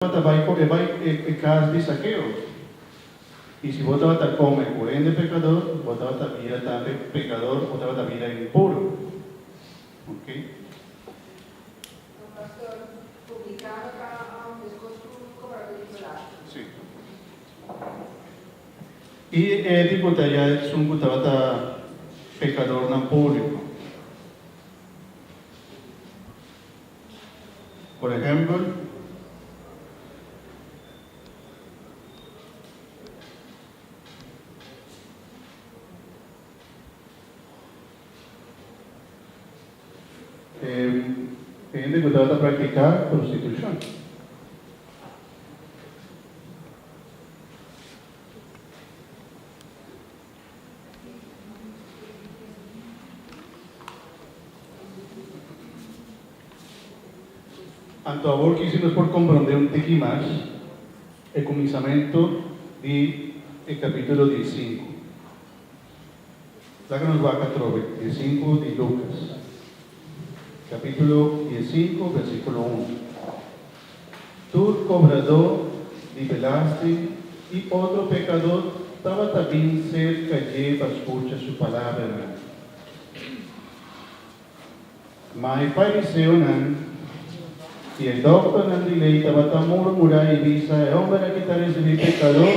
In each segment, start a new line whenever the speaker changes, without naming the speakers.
vai caso de saqueo. Y si vos te come de pecador, vos te vida también pecador, vos te vida impuro. ¿Ok?
Pastor, publicado acá a un desconto cobrado de lado.
Sí. Y ético ya es un pecador en público. Por ejemplo, gente que trata de practicar prostitución. Anto agora que hicimos por compreender un poco más el comenzamiento del capítulo 15. La que nos va a 15 de Lucas. Capítulo 15, versículo 1. Tú, cobrador, liberaste y otro pecador estaba también cerca y escucha su palabra. Mas fariseo y el doctor de ley estaba tan murmurar y dice, hombre, aquí está recibiendo pecador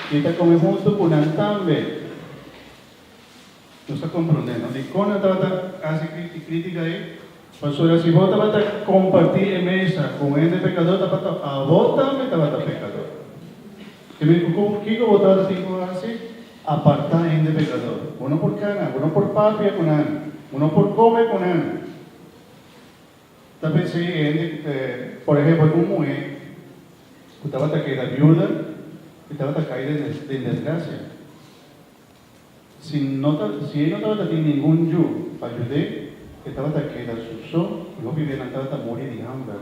y está como junto con Antambe. No está comprendiendo. De cuando estaba hace crítica ahí, pastor, si vos vas a compartir en mesa con este pecador, a vos también te vas a pecador. Que me dijo, ¿qué vos vas a decir? Apartar este pecador. Uno por cana, uno por papia con él, uno por comer con él. También sí, por ejemplo, un mujer que estaba a caer viuda, que estaba a caer de desgracia. Si él no estaba a ningún yo para ayudar, estaba a caer su sol, y no vivía estaba a morir de hambre.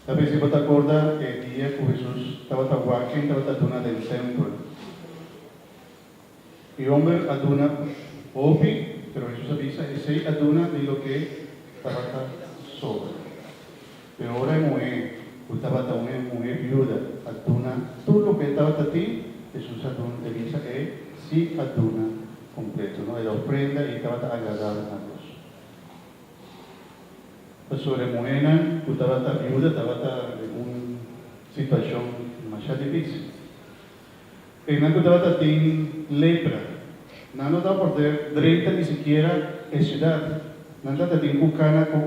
También si vos te acuerdas, el día que Jesús estaba a walking, estaba a duna del templo. Y hombre aduna, opi, pero Jesús avisa, ese aduna de lo que estaba sobre. Pero ahora mujer, estaba una mujer viuda, aduna, todo lo que estaba a ti, Jesús aduna, avisa que sí aduna completo, ¿no? De la ofrenda y estaba agradable a Dios. Pues sobre mujer, estaba viuda, estaba en una situación más difícil. Y no estaba en lepra, no estaba por derecha ni siquiera en ciudad. Nanda tating kukana con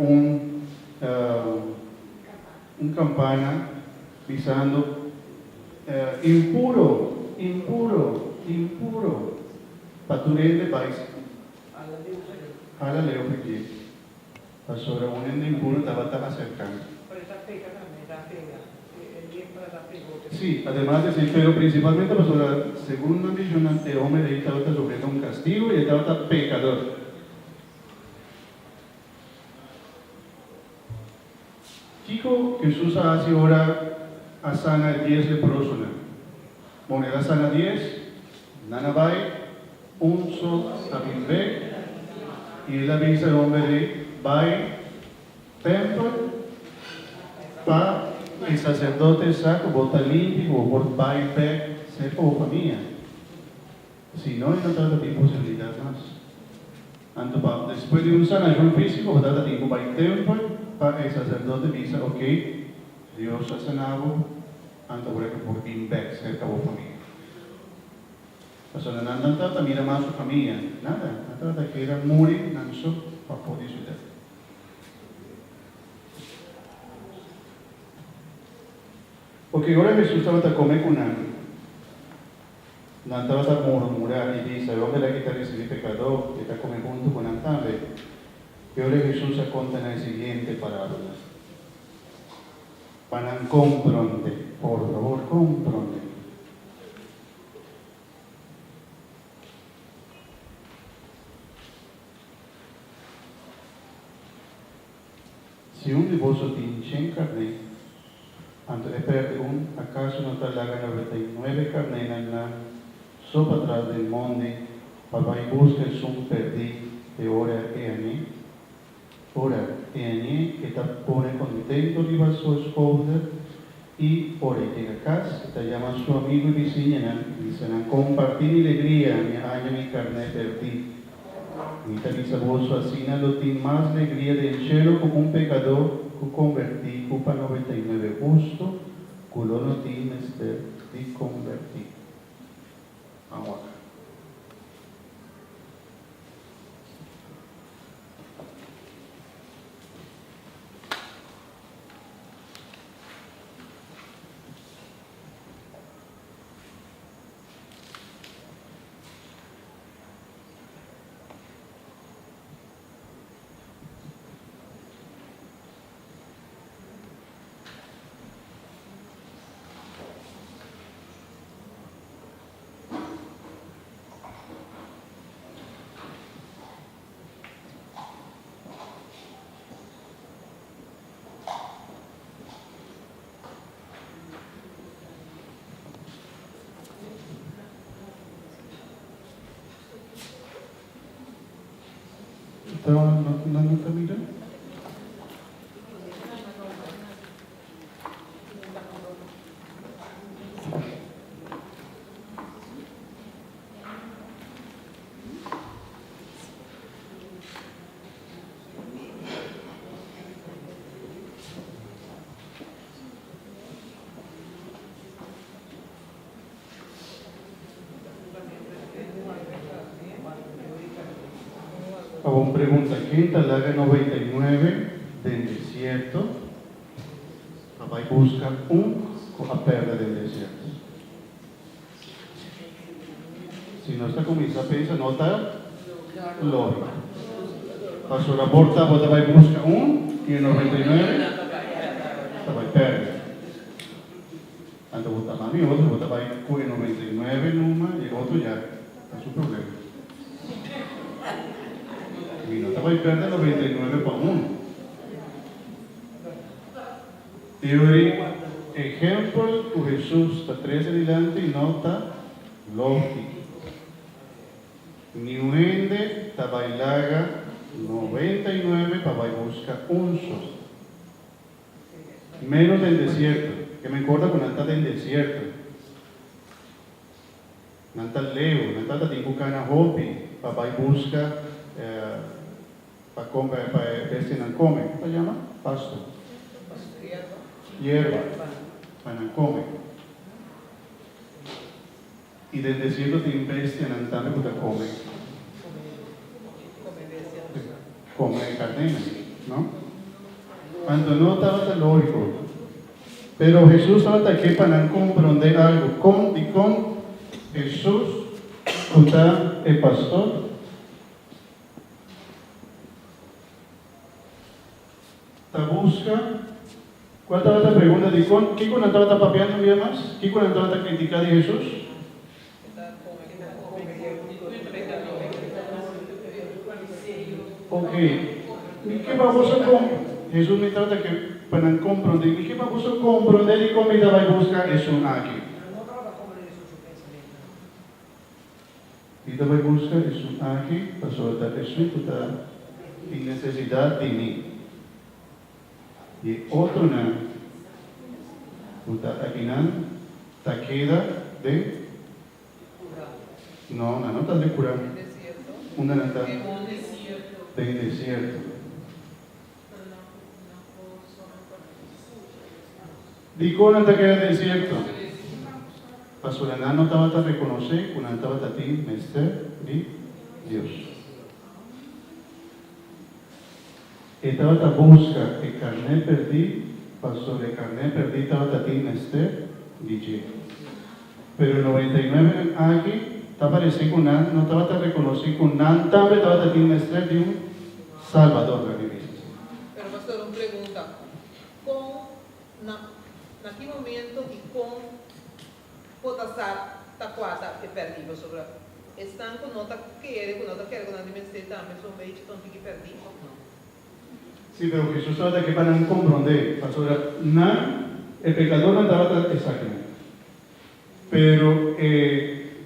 un campana pisando impuro. Paturel de país. Hala leo que sobre un impuro estaba acercando.
Pero esa pega también da pega. El bien para la pega.
Sí, además de sí, pero principalmente según la visión ante hombre, estaba sufriendo un castigo y estaba pecador. Chico, Jesús hace ahora a sana 10 leprosos. Moneda sana 10, nana vai, un sol también ve, y él avisa al hombre, vai, templo, para el sacerdote saco, bota limpio, o por vai, pe, cerca o familia. Si no, no trata de posibilidad más. Después de un sanación físico, trata de ir para el templo, para el sacerdote dice, ok, Dios ha sanado, antes voy a por back cerca de la familia. Pero no trata mira más su familia, nada, no trata que era morir, no so, para poder ayudar. Porque ahora Jesús estaba a comer con él, no estaba a murmurar y dice, ¿dónde la quita recibir pecador? Que está comiendo junto con él también. Y ahora Jesús se cuenta en la siguiente parábola. Para comprende, por favor, comprende. Si un de vosotros tiene carne, antes de perder ¿acaso no te haga 99 carne en la sopa atrás del monte, para ir buscar el son perdido de hora que a mí? Ora, tiene que te pone contento de su esposa y por el que casa, te llama su amigo y vizinha, dicen, compartir mi alegría, mi año, mi carne perdí. Y te dice vos, así no tiene más alegría del cielo como un pecador que convertí, cupa 99 justo, culo no tiene de convertir. Vamos acá. ¿No te miran? Una pregunta, ¿quién talaga 99 del desierto? Va a buscar a perda del desierto. Si no está comienza a pensar, no está lógico. Pasó la porta, vos va a buscar y el 99 va a perder. Antes vos está mami, otro va a ir con el 99 numa y el otro ya, es su problema. Y no te va a perder 99 para uno. Y hoy, ejemplo, que Jesús está 3 adelante y no está lógico. Ni un ende, está bailaga 99 para buscar un solo. Menos del desierto, que me acuerdo con Nanta del desierto. Nanta leo, Nanta tincucana hopi, para buscar para comer, para vestir no come, ¿cómo se llama? Pasto. Hierba, para no come. Y del desierto te investia en Antame para comer. Come carne, ¿no? Cuando no estaba tan lógico. Pero Jesús estaba aquí para comprender algo. Con Jesús, está el pastor. La busca. ¿Cuál estaba la pregunta de con? ¿Qué con estaba papeando un día más? ¿Qué con estaba criticando a Jesús? Ok. ¿Y qué vamos a comprender? Jesús me trata que para comprender. ¿Y qué vamos a comprender y cómo me va a buscar eso aquí? Y te va a buscar eso aquí para soltar eso y está en necesidad de mí. Y otro no, aquí no, queda de, no está de curar, una no está de desierto. Digo no te queda desierto. Pasolana no estaba a reconocer, una estaba a ti, Mester y Dios. Estaba a buscar el carnet perdí, pasó el carnet perdí, estaba a ti, Mester y pero el 99 aquí, estaba pareciendo con nada, no estaba a reconocer con nada, también estaba a ti, Mester de un Salvador, la Biblia.
Pero pastor, una pregunta. ¿En qué momento y con potasar taquata que perdido sobre están con nota quiere con la dimensión también son veis que perdido no.
Sí, pero Jesús estaba aquí para no comprender, pastor, el pecador no estaba exactamente. Pero,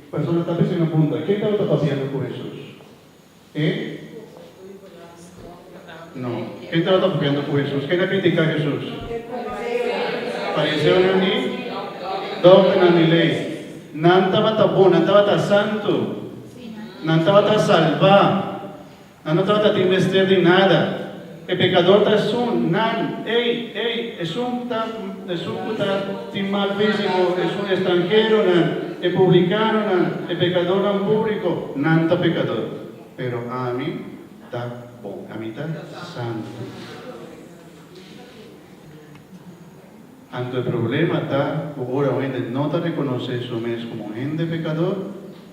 pastor, está pensando en punta, ¿qué estaba pasando con Jesús? No. ¿Qué estaba buscando por Jesús? ¿Qué le critica a Jesús? Fariseo ni doctrina ni ley. Nantaba tapo, nantaba santo. Nantaba ta salva. Nantaba ta investir de nada. El pecador es un nan, es un mal físico, es un extranjero, nan, el publicano, nan, el pecador nan público, nanta pecador. Pero a mí está bon, a mí está santo. Ante el problema está, ahora no te reconoce eso mismo como gente pecador,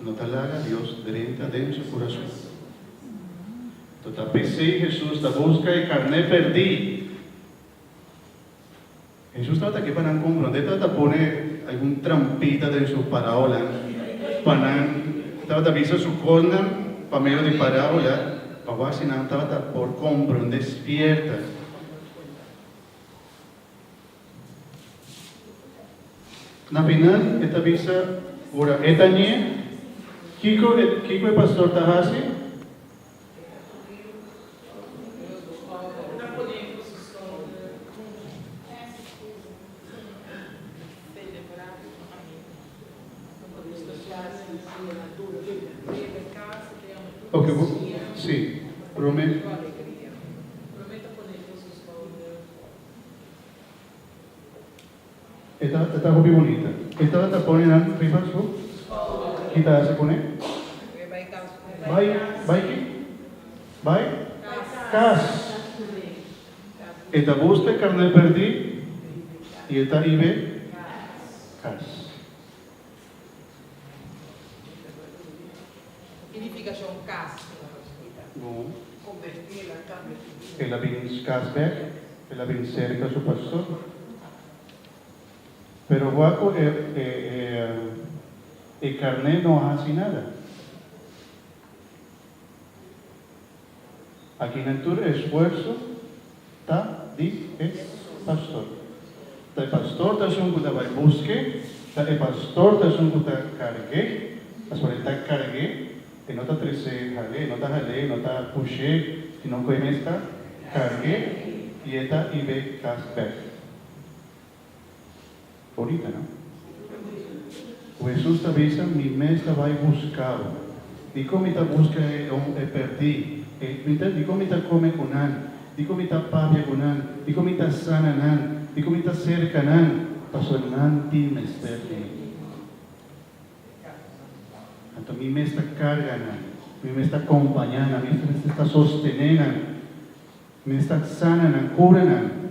no te haga Dios dentro de su corazón. Entonces, pensé Jesús te busca y carne perdí. Jesús trata que para comprender, trata poner algún trampita de su parábola, trata visa su corna para medio de parábola, para si no trata por comprender despierta. Na final, esta visa, ahora, esta niña, Kiko el pastor Tahasi, okay, sí, prometo. Esta muy bonita. Esta te pone en arriba su. ¿Qué te hace poner? Vai. Cas. Esta busca carne perdí y esta ibe cas.
Significa un caso.
No. Ela vem casback, ela vem cerca su pastor. Pero guapo, el carnet no hace nada. Aquí en el esfuerzo está di pastor. El pastor está un que va a busque, el pastor está un que cargue, está cargue, que no está trece jale, no está jale, no está puxe, sino que está cargue y está ibe casback. Bonita, ¿no? Jesús te avisa, mi mesa va a buscar. Dico mi ta busca perdí. Dico mi ta come con an. Dico mi ta papia con an. Dico mi ta sana nan. Dico mi ta cerca nan. Paso nan ti me sterti. Tanto mi mesa carga nan. Mi mesa acompañana. Mi mesa está sostenena. Mi mesa sana nan. Cura nan.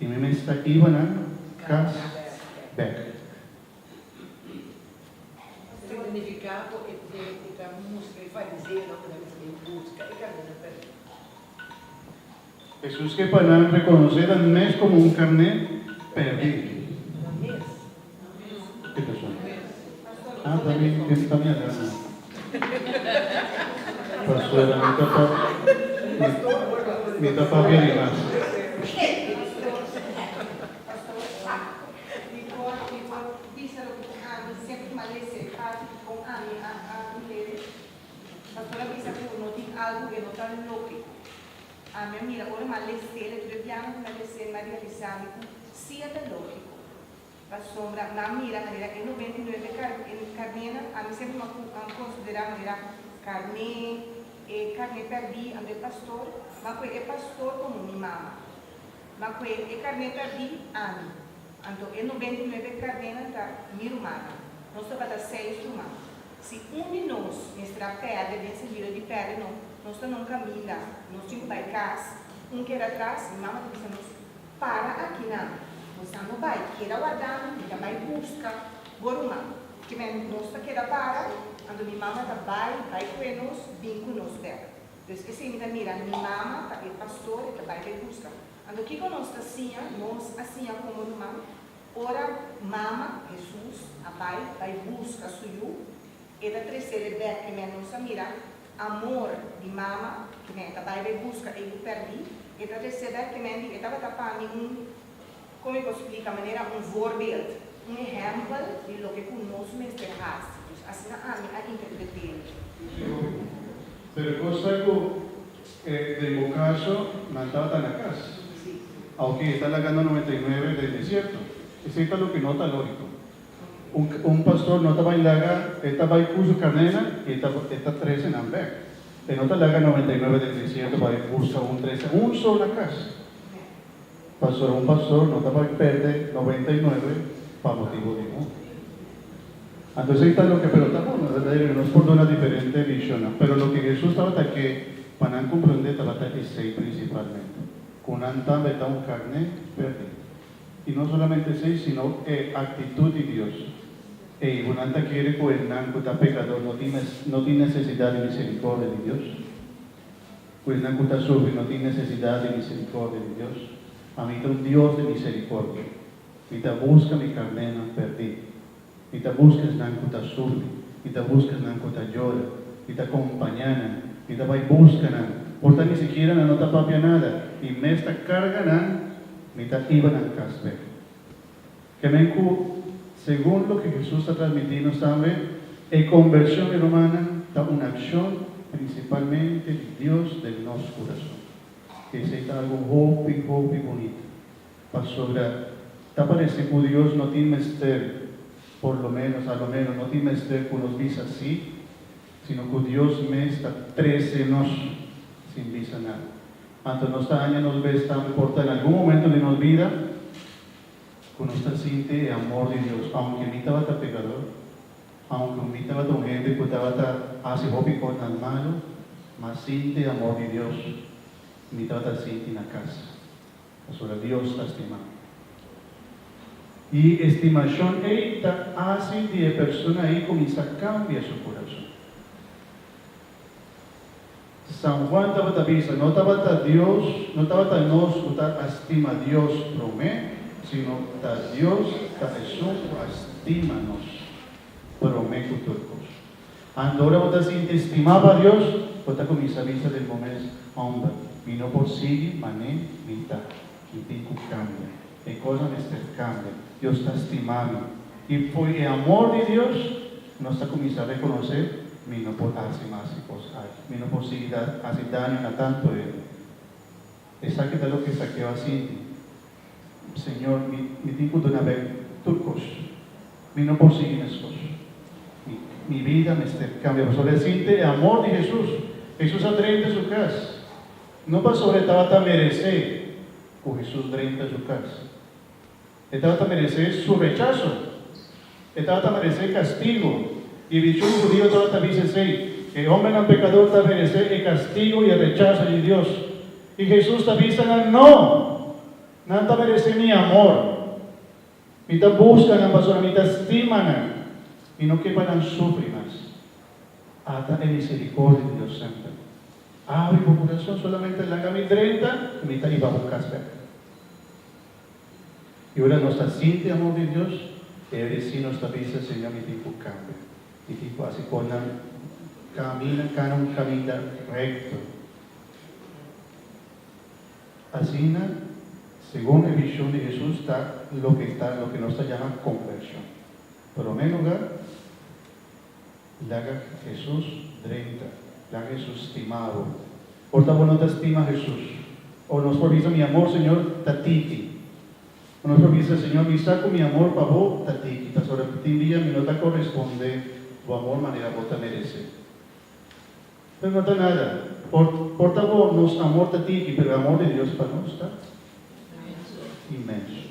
Y mi mesa iba nan. Cas back.
Significato e pratica música e fariseo não podemos ter busca e caminho perdido.
Jesús que para reconocer al mes como un carnet perdido. ¿Qué persona? Ah, también acá. Pastora, mi tapa bien y más.
Algo che non sta nell'occhio. A mia mira, ora ma le stelle, dobbiamo Maria Risamico, sia dell'occhio. La sombra, ma mira, che non 29 carnena, a me sempre considerare carne per di al pastore, ma quel è pastore come mi mamma. Ma quel è carne per di anni. Anto è 29 carnena da mi rumana. Non sto per da 6 umani. Se de nós, nuestra pedra, vem servir de pedra, nós não caminha, nós temos que casa, que era atrás, e mamãe disse, para aqui não, nós não vai, queira guardar, ainda vai buscar, agora que nós queira para, quando minha mamãe vai com nós, vem com nós dela. Então, esse ainda mira, minha mamãe, é pastor, vai buscar. Quando que nós assim como irmã, ora, mama, Jesus, vai buscar suyo. E da terceira vez que me não mira, amor de mama, que me vai buscar e eu perdi. E da terceira vez que me estava tapando como eu explico a maneira, voorbeeld, exemplo de lo que conosco me faz. Assim a mim a interpretar.
Pero cosa del Bocaso, mandaba a la casa. Aunque está lagando 99 del desierto. Eso es lo que nota lógico. Un pastor no estaba en laga, estaba en curso carnena y está 13 en Amber. Pero no está laga 99 del desierto para ir buscar un 13, un solo casa. Un pastor no estaba en perder 99 para motivo de uno. Entonces está lo que, pero estamos, no es por una diferente visión, pero lo que Jesús estaba hasta que para comprender estaba hasta que seis principalmente. Con un carne perdido. Y no solamente seis, sino actitud de Dios. Un anta quiere que el nanco está pecador, no tiene necesidad de misericordia de Dios. Pues nanco está sufre, no tiene necesidad de misericordia de Dios. A mí está un Dios de misericordia. Y te busca mi carnena perdida. Y te buscas nanco está sufre. Y te buscas nanco está llora. Y te acompañan. Y te va y buscan. Por tanto, ni siquiera no te papia nada. Y me está cargan, me está iban a casar. Que me según lo que Jesús está transmitiendo, sabe, la conversión romana está una acción principalmente de Dios del nuestro corazón. Que es algo muy bonito. Para sobrar. Te parece que Dios no tiene mister, por lo menos, a lo menos, no tiene mister que nos visa así, sino que Dios me está 13 nos sin visa nada. Antes nuestra año nos ve, está importa en algún momento de nuestra vida, con nuestra siente el amor de Dios, aunque mi estaba pecador, aunque mi estaba con gente que estaba hace hobby con el malo, más siente el amor de Dios, mi estaba siente en la casa. Solo Dios está estimando. Y estimación esta hace de la persona ahí comienza a cambiar su corazón. San Juan estaba avisa, no estaba Dios, no estaba nos, estima Dios promete, sino que Dios, que Jesús estima nos, promete turcos. Ahora vos estimaba a Dios, vos comienza a visa del momento, hombre, y no por sigue, mané, mitad, y pico cambia, y cosas me cambia, Dios está estimando, y por el amor de Dios, nos está comenzando a reconocer. Mi no por hacer más cosas, mi no por seguir hacer daño a tanto él. Exacto de lo que saqueó así. Señor, mi tipo de una vez turcos, mi no por seguir esas cosas. Mi vida me cambia. Sobre el siente el amor de Jesús. Jesús adrente su casa. No para sobre estaba a merecer, con Jesús drenta su casa. Estaba a merecer su rechazo. Estaba a merecer castigo. Y dicho un judío todavía dice así, el hombre no pecador está merecer el castigo y el rechazo de Dios. Y Jesús te dice, no te merece mi amor. Ni te buscan a persona, ni te estiman, y no que van a sufrir más. Hasta en misericordia de Dios Santo. Abre tu corazón solamente la cama 30, y me iba a buscar. Y ahora nos siente amor de Dios, y ahora sí nos dice, Señor, mi tiempo cambia. Y tipo así con camina un camino recto. Así, según la visión de Jesús, está lo que nos llama conversión. Pero en primer lugar, la Jesús drenta, la Jesús estimado. Por tanto, no te estima Jesús. O nos provisa mi amor, Señor, tatiti. O nos provisa, Señor, mi saco mi amor para vos, tatiti. Sobre ti día mi no te corresponde. Tu amor manera vos te merece. Pero no está nada. Por favor, nos amor de ti, pero el amor de Dios para nosotros está inmenso.